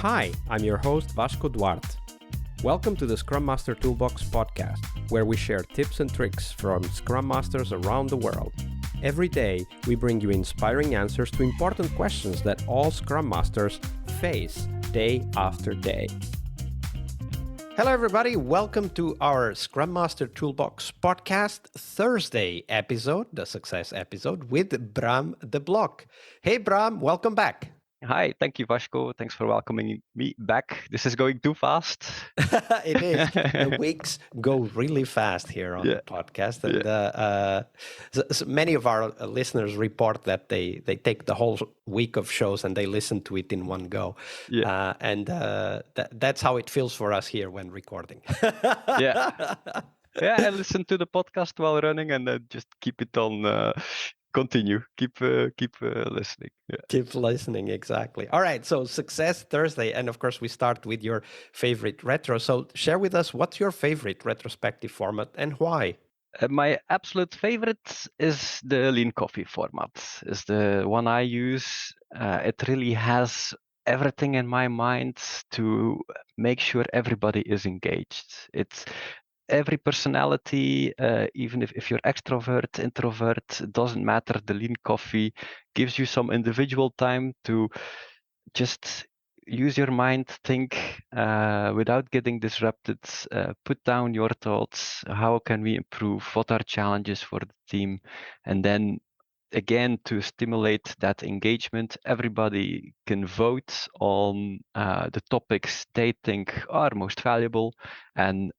Hi, I'm your host Vasco Duarte. Welcome to the Scrum Master Toolbox podcast, where we share tips and tricks from Scrum Masters around the world. Every day, we bring you inspiring answers to important questions that all Scrum Masters face day after day. Hello, everybody. Welcome to our Scrum Master Toolbox podcast Thursday episode, the success episode with Bram De Block. Hey, Bram, welcome back. Hi, thank you, Vasco. Thanks for welcoming me back. This is going too fast. It is. The weeks go really fast here on the podcast. And so many of our listeners report that they take the whole week of shows and they listen to it in one go. That's how it feels for us here when recording. Yeah, I listen to the podcast while running and then just keep it on. Continue. Keep listening. Yeah. Keep listening, exactly. All right, so Success Thursday, and of course we start with your favorite retro. So share with us, what's your favorite retrospective format and why? My absolute favorite is the lean coffee format. Is the one I use. It really has everything in my mind to make sure everybody is engaged. It's every personality, even if you're extrovert, introvert, doesn't matter. The lean coffee gives you some individual time to just use your mind, think without getting disrupted, put down your thoughts. How can we improve? What are challenges for the team? And then again, to stimulate that engagement, everybody can vote on the topics they think are most valuable, and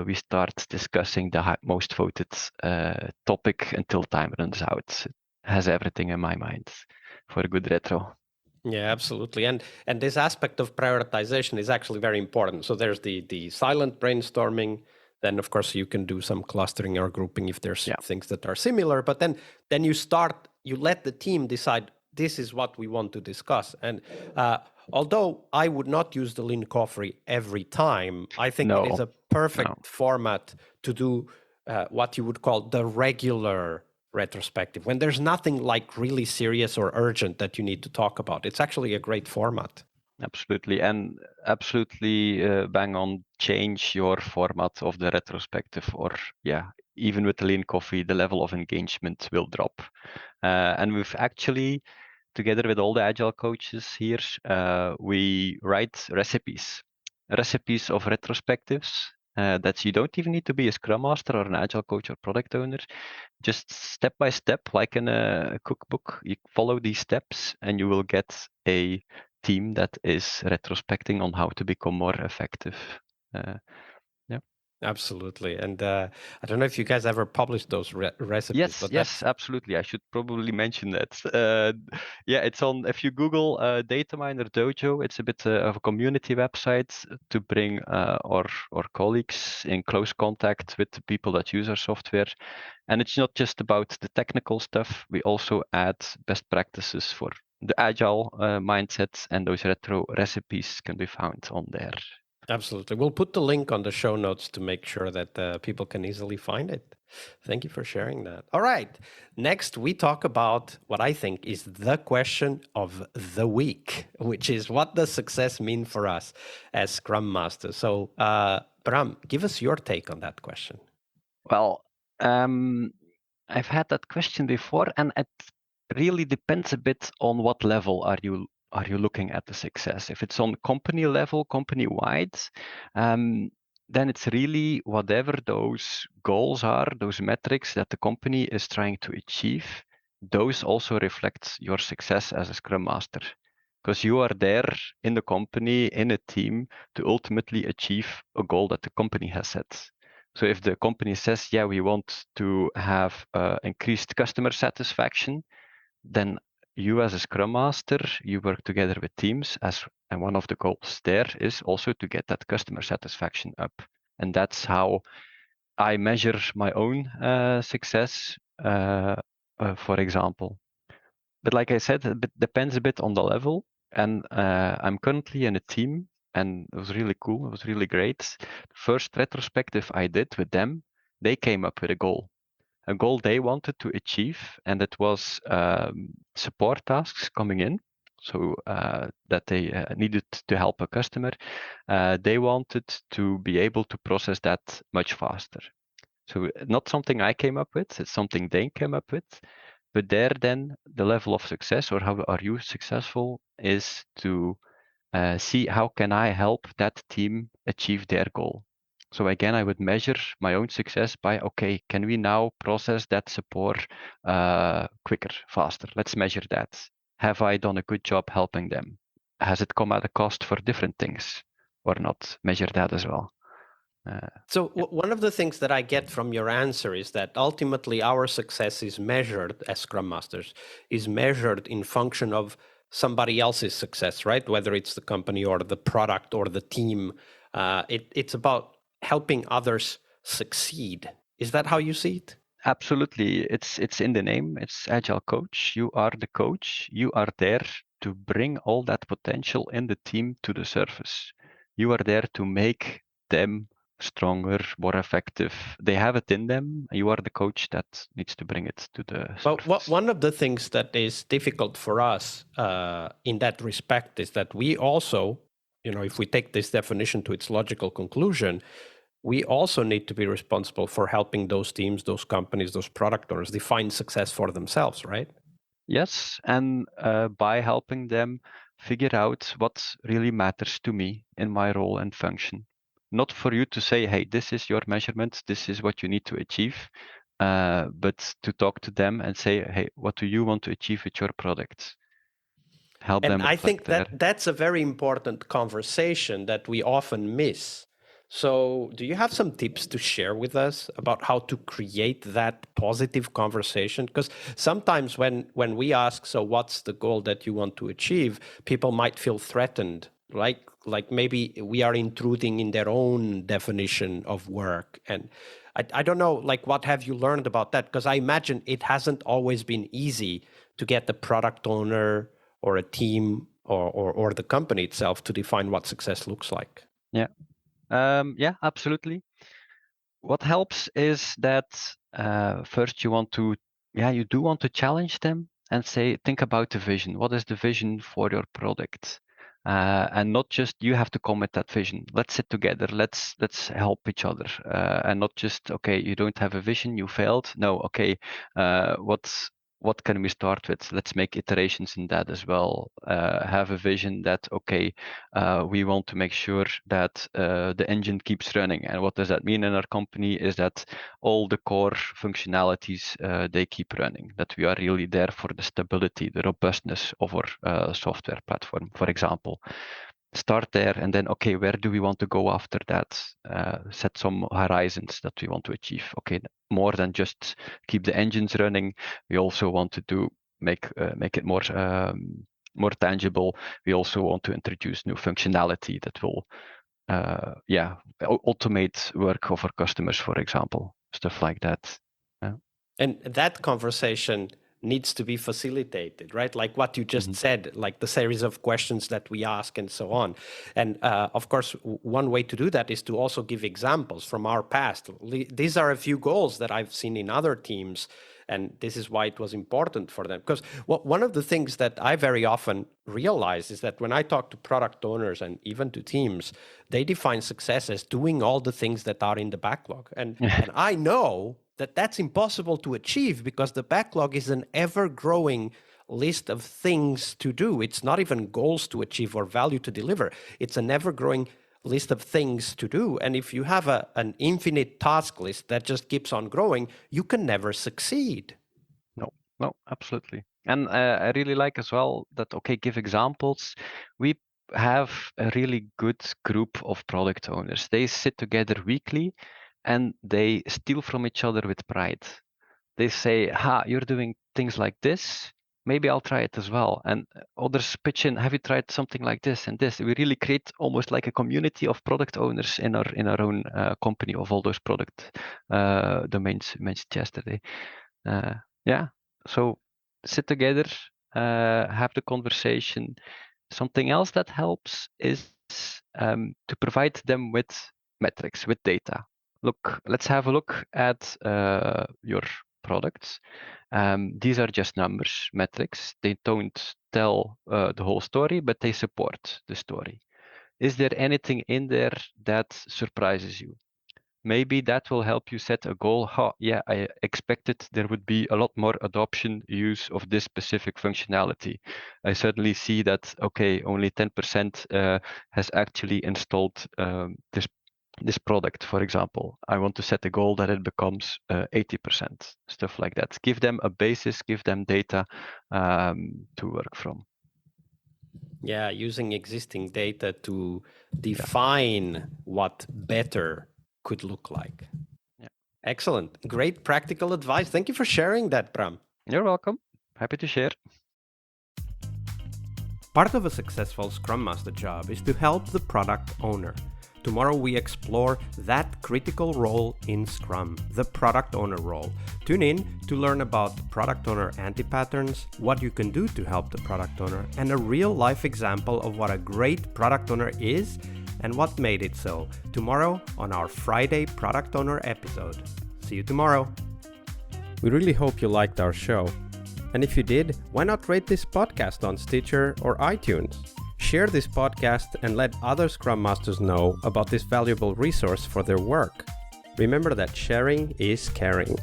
we start discussing the most voted topic until time runs out. It has everything in my mind for a good retro. Yeah, absolutely. And this aspect of prioritization is actually very important. So there's the silent brainstorming. Then, of course, you can do some clustering or grouping if there's things that are similar. But then you let the team decide, this is what we want to discuss. And although I would not use the lean coffee every time, I think it is a perfect format to do what you would call the regular retrospective, when there's nothing like really serious or urgent that you need to talk about. It's actually a great format. Absolutely, and absolutely bang on, change your format of the retrospective, or even with the lean coffee, the level of engagement will drop. And we've actually, together with all the agile coaches here, we write recipes of retrospectives. That you don't even need to be a Scrum Master or an agile coach or product owner. Just step by step, like in a cookbook, you follow these steps and you will get a team that is retrospecting on how to become more effective. Absolutely. And I don't know if you guys ever published those recipes. Yes, absolutely. I should probably mention that. It's on, if you Google Dataminer Dojo, it's a bit of a community website to bring our colleagues in close contact with the people that use our software. And it's not just about the technical stuff. We also add best practices for the agile mindset, and those retro recipes can be found on there. Absolutely. We'll put the link on the show notes to make sure that people can easily find it. Thank you for sharing that. All right. Next, we talk about what I think is the question of the week, which is, what does success mean for us as Scrum Masters? So, Bram, give us your take on that question. Well, I've had that question before, and it really depends a bit on what level are you looking at the success. If it's on company level, company-wide, then it's really whatever those goals are, those metrics that the company is trying to achieve, those also reflect your success as a Scrum Master. Because you are there in the company, in a team, to ultimately achieve a goal that the company has set. So if the company says, we want to have increased customer satisfaction, then you as a Scrum Master, you work together with teams, and one of the goals there is also to get that customer satisfaction up. And that's how I measure my own success, for example. But like I said, it depends a bit on the level. And I'm currently in a team, and it was really cool. It was really great. The first retrospective I did with them, they came up with a goal they wanted to achieve, and it was support tasks coming in. so that they needed to help a customer. They wanted to be able to process that much faster. So not something I came up with, it's something they came up with. But there then the level of success, or how are you successful, is to see how can I help that team achieve their goal. So again, I would measure my own success by, okay, can we now process that support quicker, faster? Let's measure that. Have I done a good job helping them? Has it come at a cost for different things or not? Measure that as well. So one of the things that I get from your answer is that ultimately our success is measured as Scrum Masters, is measured in function of somebody else's success, right? Whether it's the company or the product or the team. It's about helping others succeed. Is that how you see it? Absolutely. It's in the name. It's Agile Coach. You are the coach. You are there to bring all that potential in the team to the surface. You are there to make them stronger, more effective. They have it in them. You are the coach that needs to bring it to the surface. Well, one of the things that is difficult for us in that respect is that we also, if we take this definition to its logical conclusion, we also need to be responsible for helping those teams, those companies, those product owners define success for themselves, right? Yes, and by helping them figure out what really matters to me in my role and function. Not for you to say, hey, this is your measurement, this is what you need to achieve, but to talk to them and say, hey, what do you want to achieve with your product? Help them And I think reflect there. that's a very important conversation that we often miss. So do you have some tips to share with us about how to create that positive conversation? Because sometimes when we ask, so what's the goal that you want to achieve, people might feel threatened, like maybe we are intruding in their own definition of work. And I don't know, like, what have you learned about that? Because I imagine it hasn't always been easy to get the product owner or a team or the company itself to define what success looks like. Yeah. Yeah, absolutely. What helps is that first you do want to challenge them and say, think about the vision. What is the vision for your product? And not just you have to come with that vision. Let's sit together. Let's help each other, and not just, okay, you don't have a vision, you failed. No, okay, what can we start with? Let's make iterations in that as well. Have a vision that, okay, we want to make sure that the engine keeps running. And what does that mean in our company is that all the core functionalities, they keep running, that we are really there for the stability, the robustness of our software platform, for example. Start there and then, okay, where do we want to go after that? Set some horizons that we want to achieve. Okay, more than just keep the engines running. We also want to make it more tangible. We also want to introduce new functionality that will automate work of our customers, for example, stuff like that. Yeah. And that conversation needs to be facilitated, right? Like what you just said, like the series of questions that we ask and so on. And of course, one way to do that is to also give examples from our past. These are a few goals that I've seen in other teams, and this is why it was important for them. Because one of the things that I very often realize is that when I talk to product owners and even to teams, they define success as doing all the things that are in the backlog. And I know that that's impossible to achieve because the backlog is an ever-growing list of things to do. It's not even goals to achieve or value to deliver. It's an ever-growing list of things to do. And if you have an infinite task list that just keeps on growing, you can never succeed. No, absolutely. And I really like as well that, okay, give examples. We have a really good group of product owners. They sit together weekly and they steal from each other with pride. They say, you're doing things like this. Maybe I'll try it as well. And others pitch in, have you tried something like this and this? We really create almost like a community of product owners in our own company of all those product domains mentioned yesterday. So sit together, have the conversation. Something else that helps is to provide them with metrics, with data. Look, let's have a look at your products. These are just numbers, metrics. They don't tell the whole story, but they support the story. Is there anything in there that surprises you? Maybe that will help you set a goal. I expected there would be a lot more adoption use of this specific functionality. I certainly see that, okay, only 10% has actually installed this product, for example. I want to set a goal that it becomes 80%, stuff like that. Give them a basis, give them data to work from. Yeah, using existing data to define what better could look like. Yeah. Excellent. Great practical advice. Thank you for sharing that, Bram. You're welcome. Happy to share. Part of a successful Scrum Master job is to help the product owner. Tomorrow we explore that critical role in Scrum, the product owner role. Tune in to learn about product owner anti-patterns, what you can do to help the product owner, and a real-life example of what a great product owner is and what made it so. Tomorrow on our Friday Product Owner episode. See you tomorrow. We really hope you liked our show. And if you did, why not rate this podcast on Stitcher or iTunes? Share this podcast and let other Scrum Masters know about this valuable resource for their work. Remember that sharing is caring.